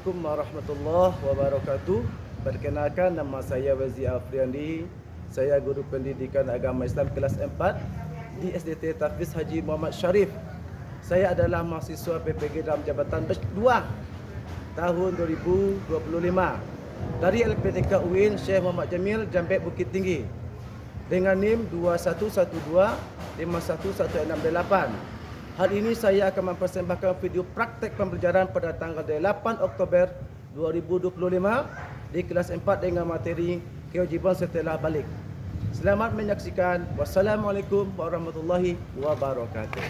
Assalamualaikum warahmatullahi wabarakatuh. Perkenalkan, nama saya Wazi Afriandi. Saya guru pendidikan agama Islam kelas 4 di SDT Tafiz Haji Muhammad Sharif. Saya adalah mahasiswa PPG dalam jabatan batch 2 tahun 2025 dari LPTK UIN Syekh Muhammad Jamil, Jambek, Bukit Tinggi dengan NIM 2112511668. Hari ini saya akan mempersembahkan video praktek pembelajaran pada tanggal 8 Oktober 2025 di kelas 4 dengan materi kewajiban setelah balik. Selamat menyaksikan. Wassalamualaikum warahmatullahi wabarakatuh.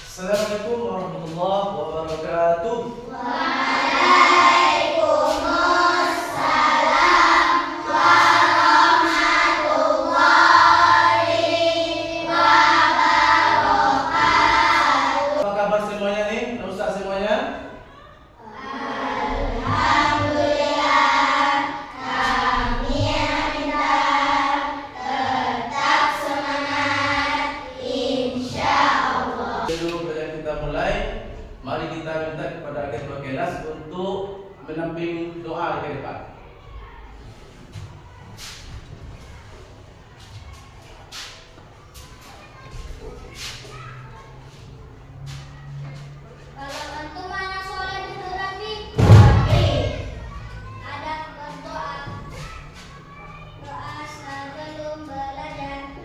Assalamualaikum warahmatullahi wabarakatuh. Mari kita minta kepada ketua kelas untuk menamping doa ke depan. Kalau antum anak soleh duduk rapi, rapi. Ada berdoa. Doa sebelum belajar.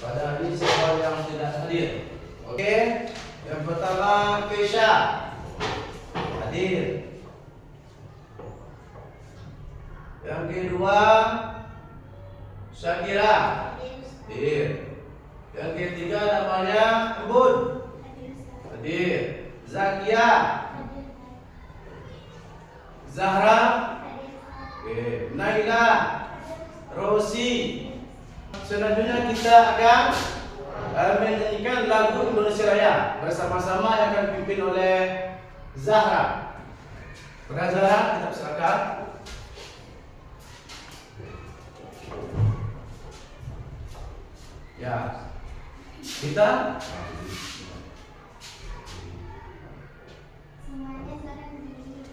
Pada hari siapa yang tidak hadir. Oke, yang pertama Kesha hadir. Yang kedua Syakira hadir. Yang ketiga namanya Embun hadir. Zakia, Zahra, Naila, Rosi. Selanjutnya kita akan menyanyikan lagu Indonesia Raya bersama-sama yang akan dipimpin oleh Zahra. Kepada Zahra kita persilakan. Ya, kita Semuanya sekarang begini.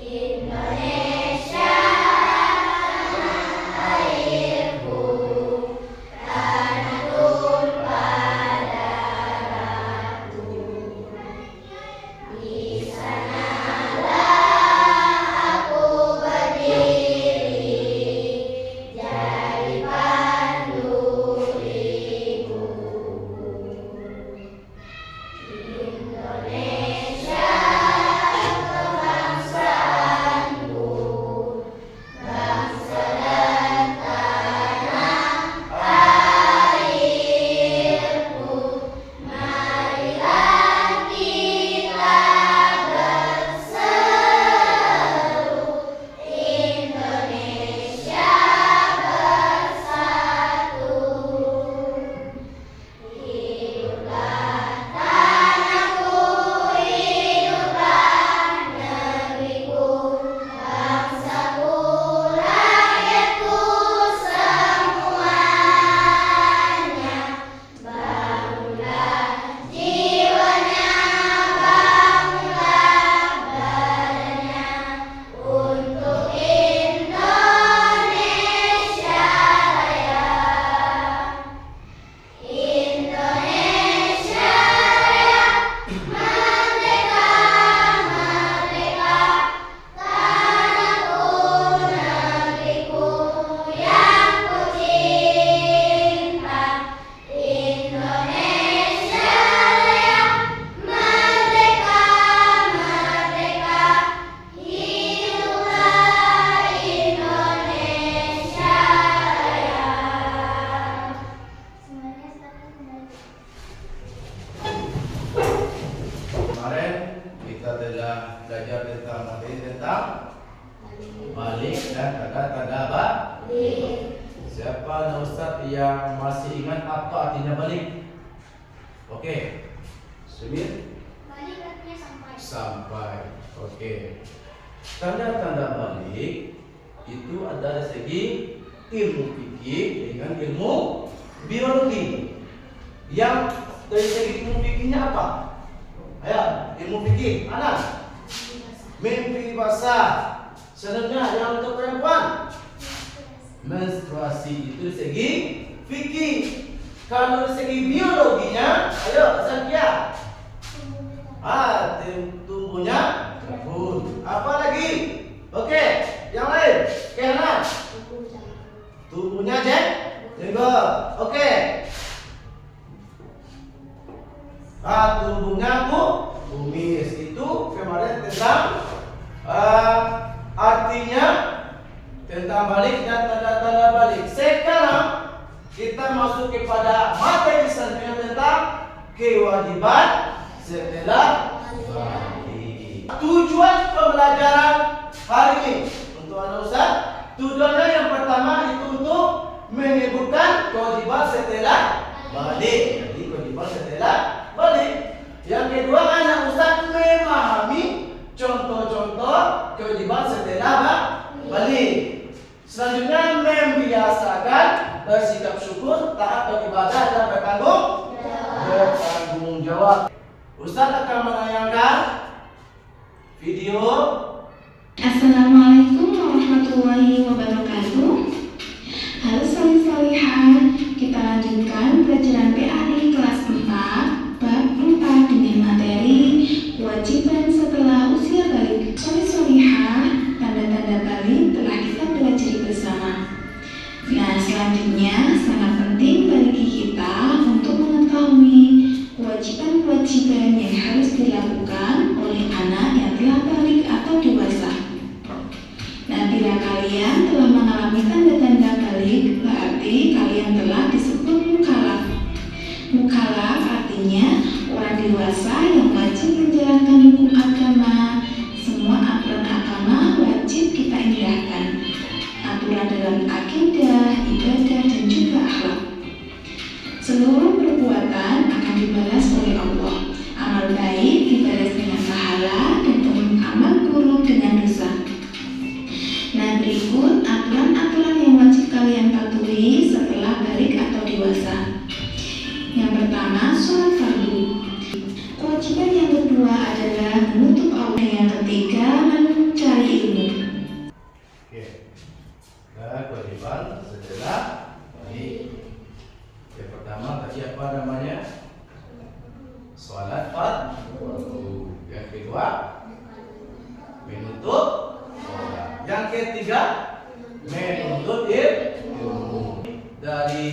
Indonesia kemarin kita telah belajar tentang materi tentang balik dan tanda-tanda balik. Siapa Ustaz yang masih ingat apa artinya balik? Oke. Semir? Balik artinya sampai. Sampai. Oke. Tanda-tanda balik itu ada dari segi ilmu fikih dengan ilmu biologi. Yang dari segi ilmu fikihnya apa? Ayo, ilmu fikih. Anak. Mimpi basah. Sebenarnya yang untuk perempuan menstruasi itu dari segi fikih. Kalau dari segi biologinya, ayo Zakia. Tumbuhnya rambut. Apa lagi? Oke, yang lain. Kena. Tumbuhnya jenggot. Oke. Tumbuhnya kumis. Itu kemarin tentang artinya tentang balik dan tanda-tanda balik. Sekarang kita masuk kepada materi selanjutnya tentang kewajiban setelah balik. Tujuan pembelajaran hari ini untuk anak Ustaz, tujuannya yang pertama itu untuk menyebutkan kewajiban setelah balik. Jadi kewajiban setelah balik. Yang kedua, anak Ustaz memahami contoh-contoh kewajiban setelah balik. Selanjutnya membiasakan bersikap syukur, taat beribadah dan bertanggung jawab. Ustaz akan menayangkan video. Assalamualaikum warahmatullahi wabarakatuh. Halo salih-salihah, kita lanjutkan pelajaran PAI kelas 4 bab 4 dengan materi kewajiban setelah usia balik. Salih-salihah, tanda-tanda balik telah kita pelajari bersama. Nah, selanjutnya sangat penting bagi kita untuk mengetahui kewajiban-kewajiban yang harus dilakukan oleh anak yang telah balik atau dewasa. Nah, bila kalian telah mengalami tanda-tanda balik, berarti kalian telah disebut mukallaf. Mukallaf artinya orang dewasa yang wajib menjalankan hukum agama. Semua aturan agama wajib kita indahkan. Aturan dalam akidah, ibadah, dan juga akhlak. Seluruh perbuatan akan dibalas oleh Allah. Amal baik dibalas dengan pahala dan amal buruk dengan dosa. Nah, berikut aturan-aturan yang wajib kalian patuhi setelah balik atau dewasa. Yang pertama, sholat fardu. Kewajiban yang kedua adalah menutup aurat. Yang ketiga, mencari ilmu. Oke. Dan kewajiban setelah balik. Yang pertama tadi apa namanya? Sholat fardu. Yang kedua menutup sholat. Yang ketiga menuntut ilmu. Dari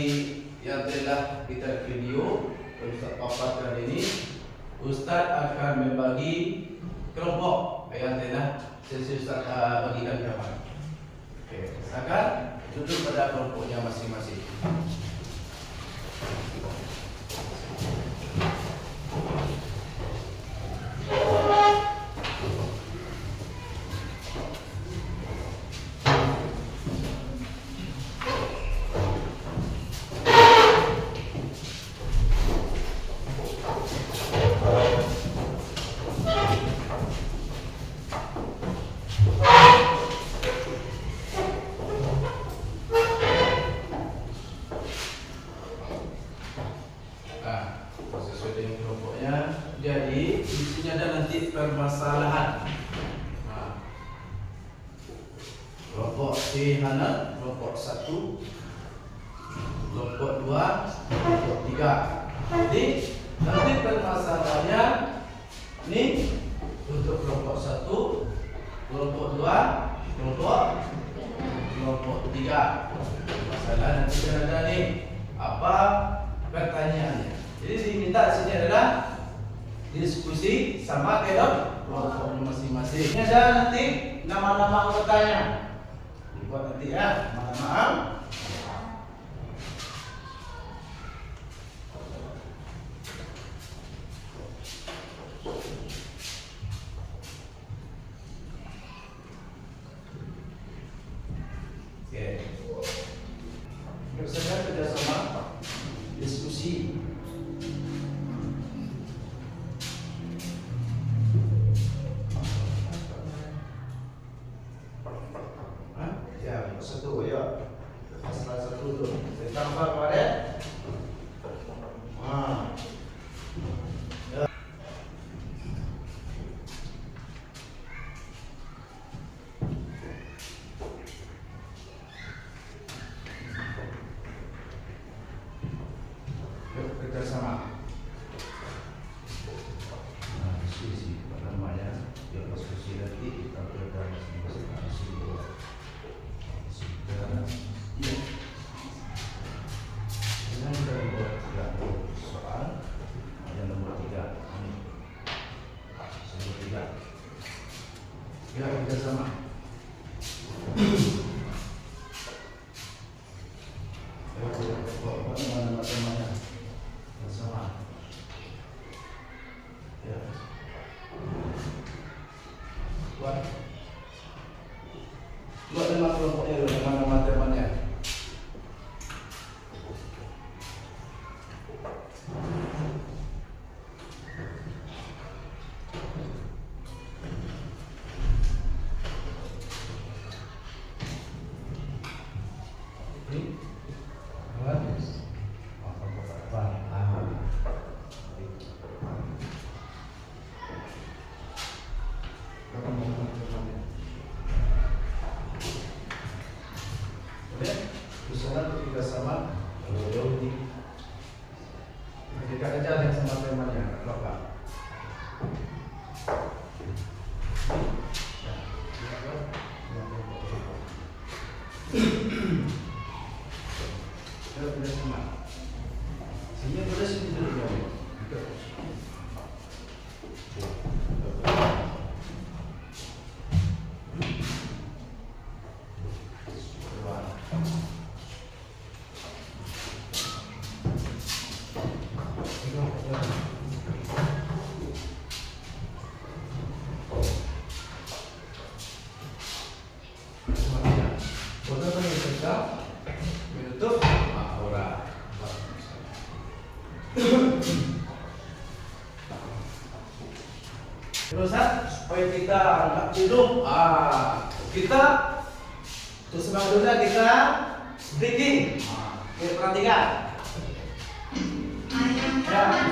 yang telah kita video Ustaz paparkan ini, Ustaz akan membagi kelompok yang telah Ustaz bagikan kawan. Oke, silakan duduk pada kelompoknya masing-masing. Sesuai dengan kelompoknya. Jadi di sini ada nanti permasalahan. Kelompok C Hana, kelompok 1, kelompok 2, kelompok 3. Jadi nanti permasalahannya ini untuk kelompok 1, kelompok 2, kelompok 3. Masalah nanti ada nih apa pertanyaannya. Jadi diminta di sini adalah diskusi sama kelompoknya masing-masing. Ini ada nanti nama-nama anggotanya. Dibuat nanti ya, nama-nama. Ya, kita sama. Mana temannya? Sama. Ya. Buat nama kelompoknya dulu, nama temannya. Usaha untuk kita sama, kalau jauh di kita aja yang sama temannya, Bapak. Kita tidak sama. Sini boleh sini dulu ya. Menutup aurat. Terus supaya kita nggak hidup, kita terus dulu kita breathing. Oke, perhatikan. Ya.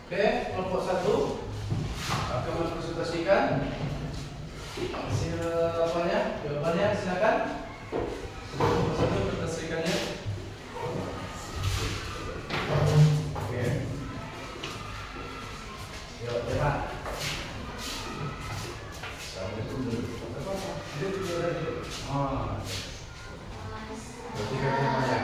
Oke, kelompok 1 akan mempresentasikan hasil jawabannya, silakan. Kelompok 1 presentasikannya. Oke. Yuk, lihat. Sampai dulu. Berarti katanya banyak.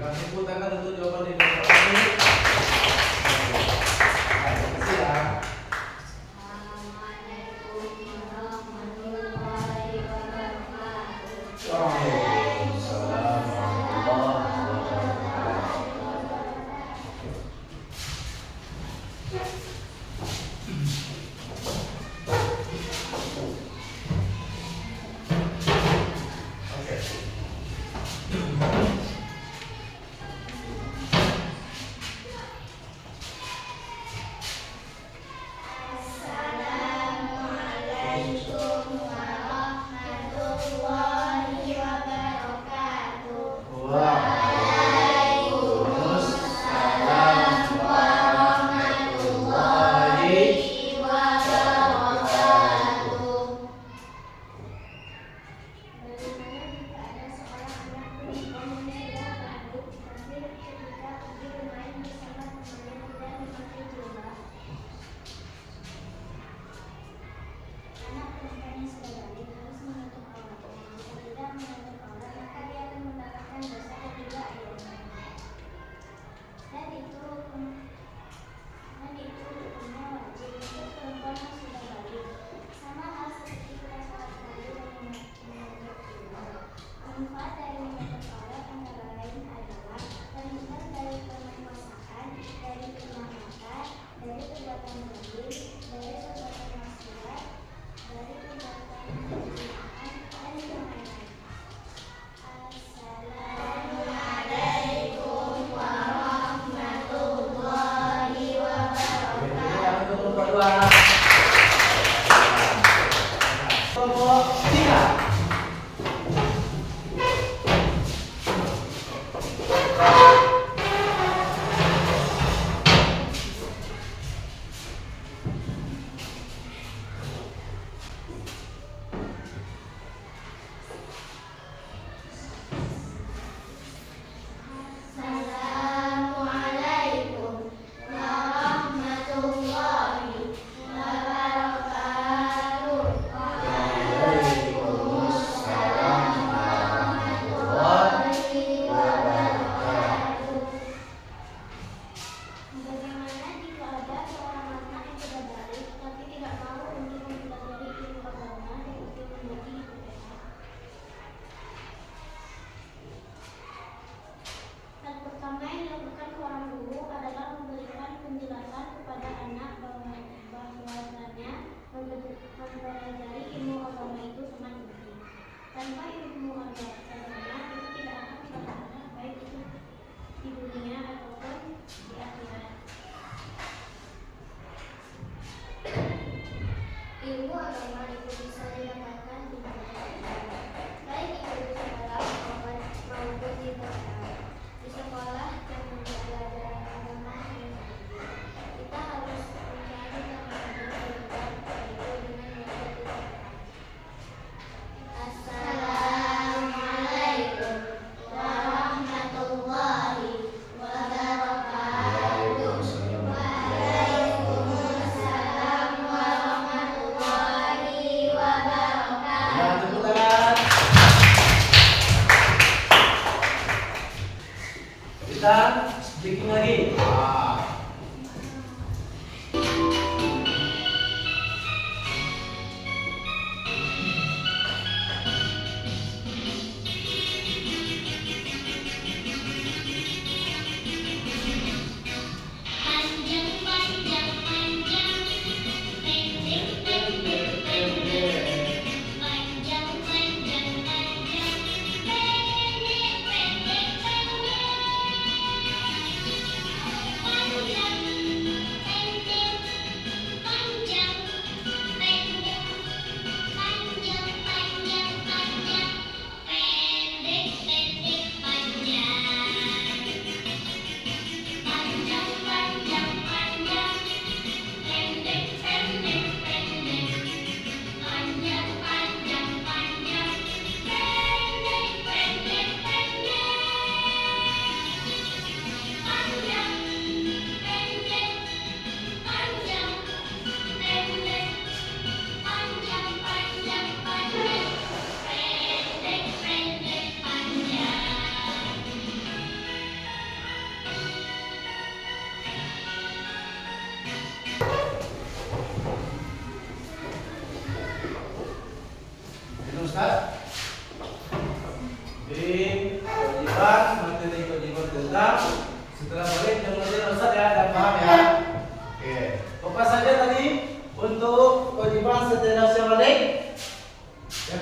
Kasih tepuk tangan untuk jawaban dari Bapak ini. Terima kasih ya. Waalaikumsalam warahmatullahi Kita speaking lagi.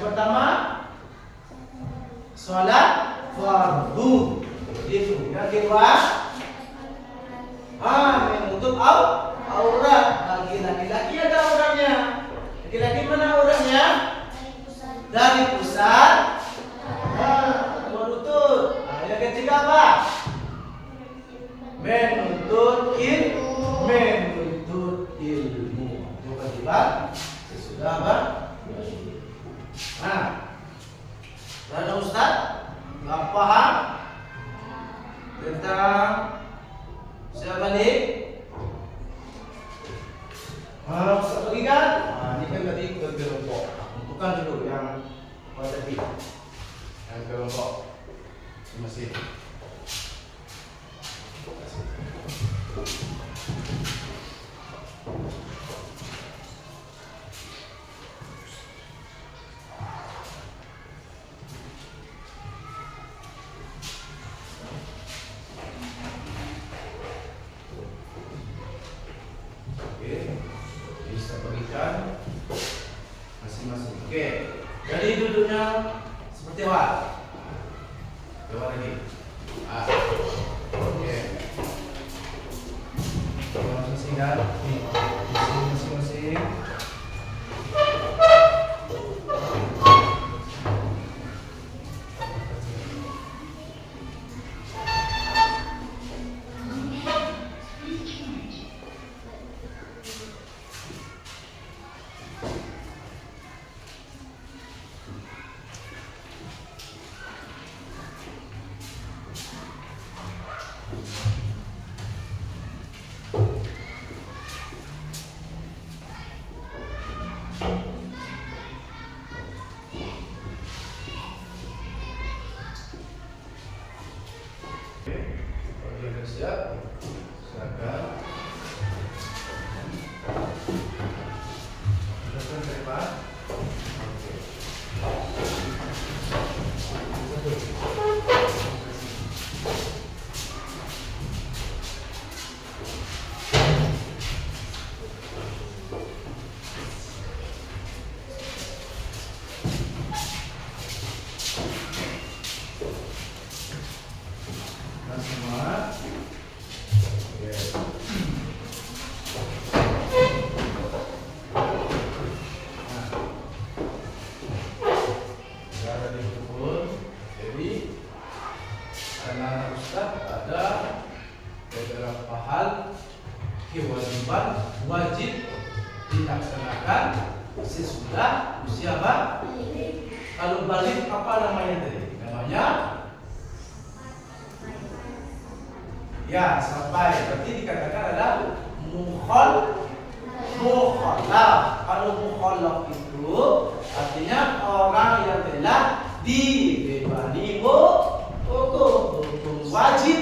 pertama sholat fardu. Itu. Yang kedua menutup aurat. Bagi laki-laki ada auratnya. Laki-laki mana auratnya? Dari pusat lutut. Yang ketiga apa? Menuntut ilmu. Coba tiba sesudah apa? Karena Ustaz nggak paham tentang siapa nih? Ustaz bagi kan? Ini kan tadi kelompok. Tentukan dulu yang tadi. Yang kelompok masih. Bisa bagikan masing-masing. Oke. Jadi duduknya seperti apa? Coba lagi. Oke. Masing-masing kan? Masing-masing. Oke, siap. Silakan. Silakan terima. Semua. Oke. Ada dikumpul. Jadi karena Ustaz ada beberapa hal kewajiban wajib dilaksanakan sesudah usia apa? Kalau balik apa namanya tadi? Namanya ya sampai, berarti dikatakan adalah mukhalaf. Kalau mukhalaf itu artinya orang yang telah dibebani hukum wajib.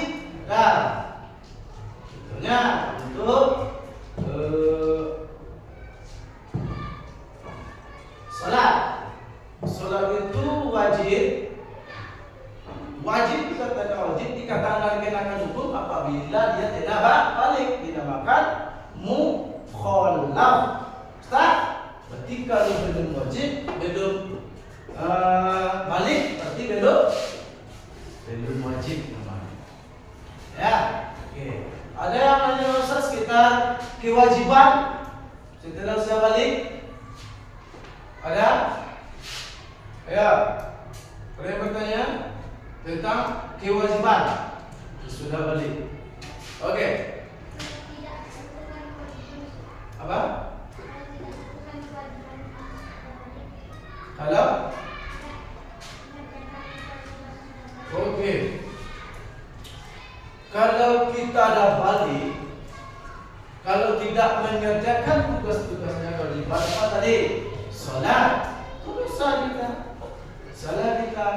Contohnya untuk sholat itu wajib dikatakan kenakan hukum apabila dia telah balik, dinamakan mukhalaf. Ustaz, berarti kalau belum wajib, belum balik, berarti belum wajib namanya. Ya, oke. Ada yang nanya Ustaz sekitar kewajiban setelah usia balik? Ada? Ya. Ada yang bertanya tentang kewajiban sudah balik. Oke. Apa? Halo? Oke. Kalau kita dah balik, kalau tidak mengerjakan tugas-tugasnya kewajiban apa tadi? Salat. Salat kita.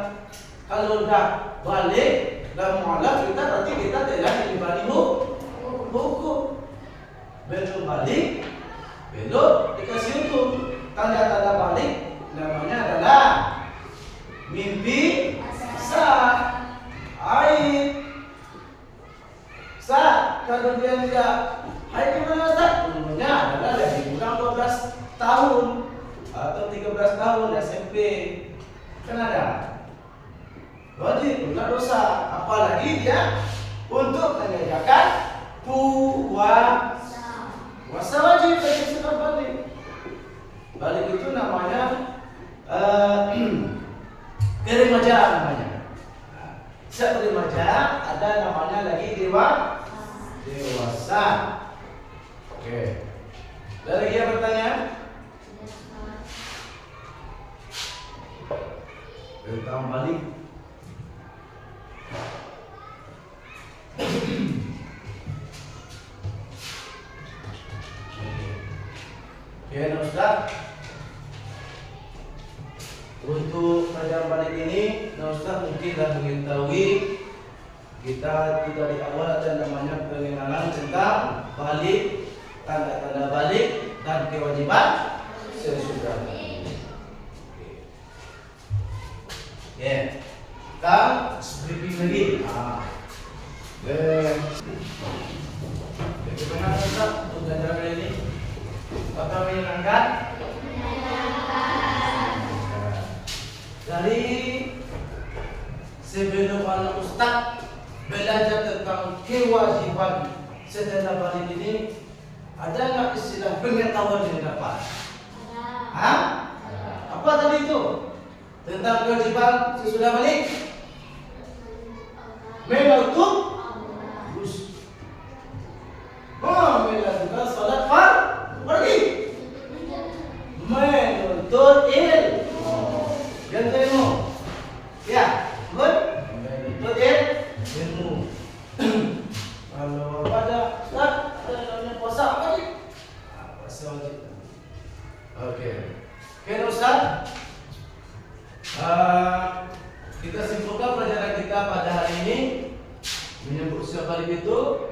Kalau dah balik dan mualaf kita, berarti kita telah diberi hukum. Belum balik, belum dikasih hukum. Tanda-tanda balik namanya adalah mimpi sah, air sah. Kalau dia tidak air gimana sah? Umumnya adalah lebih kurang 12 tahun atau 13 tahun SMP. Kan ada. Wajib, bukan dosa. Apalagi dia untuk mengerjakan puasa. Puasa wajib bagi setiap balik. Balik itu namanya keremaja namanya. Setiap remaja ada namanya lagi dewasa. Oke. Ada lagi yang bertanya? Tentang balik. Oke, Ustaz. Untuk pelajaran balik ini, Ustaz mungkin dah mengetahui kita itu dari awal ada namanya pengenalan tentang balik, tanda-tanda balik dan kewajiban sesudah. Oke, kita briefing lagi. Bagaimana Ustaz untuk pelajaran kali ini? Apakah menyenangkan? Dari sebelum anak Ustaz belajar tentang kewajiban setelah balik ini, ada nggak istilah pengetahuan yang dapat? Apa tadi itu? Tentang kewajiban sesudah balik? Menutup melakukan salat pergi, menuntut ilmu. Yang ilmu, ya, good. Menuntut ilmu. Kalau ada namanya puasa wajib. Puasa wajib. Oke, Ustaz. Kita simpulkan pelajaran kita pada hari ini menyebut usia balik itu.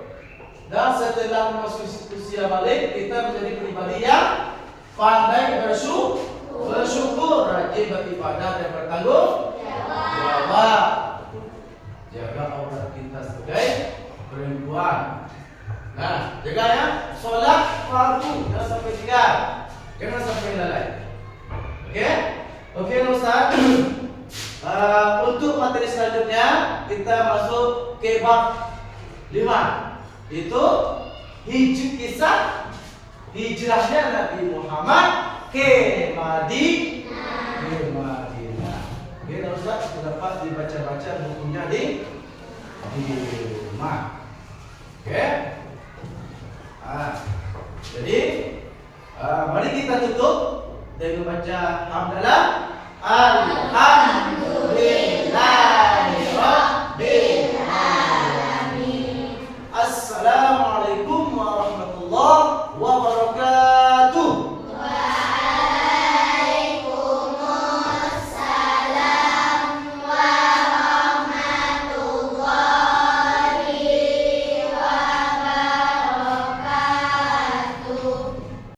Dan setelah memasuki usia balik, kita menjadi pribadi yang pandai bersyukur, rajin beribadah dan bertanggung jawab. Jaga aurat kita sebagai perempuan. Nah, jaga ya, sholat fardu jangan sampai tinggal, jangan sampai lalai. Oke, Ustaz. Untuk materi selanjutnya kita masuk ke bab 5. Itu kisah hijrahnya Nabi Muhammad ke Madinah. Oke, Ustaz, dapat dibaca-baca bukunya di rumah. Oke. Jadi mari kita tutup dengan baca hamdalah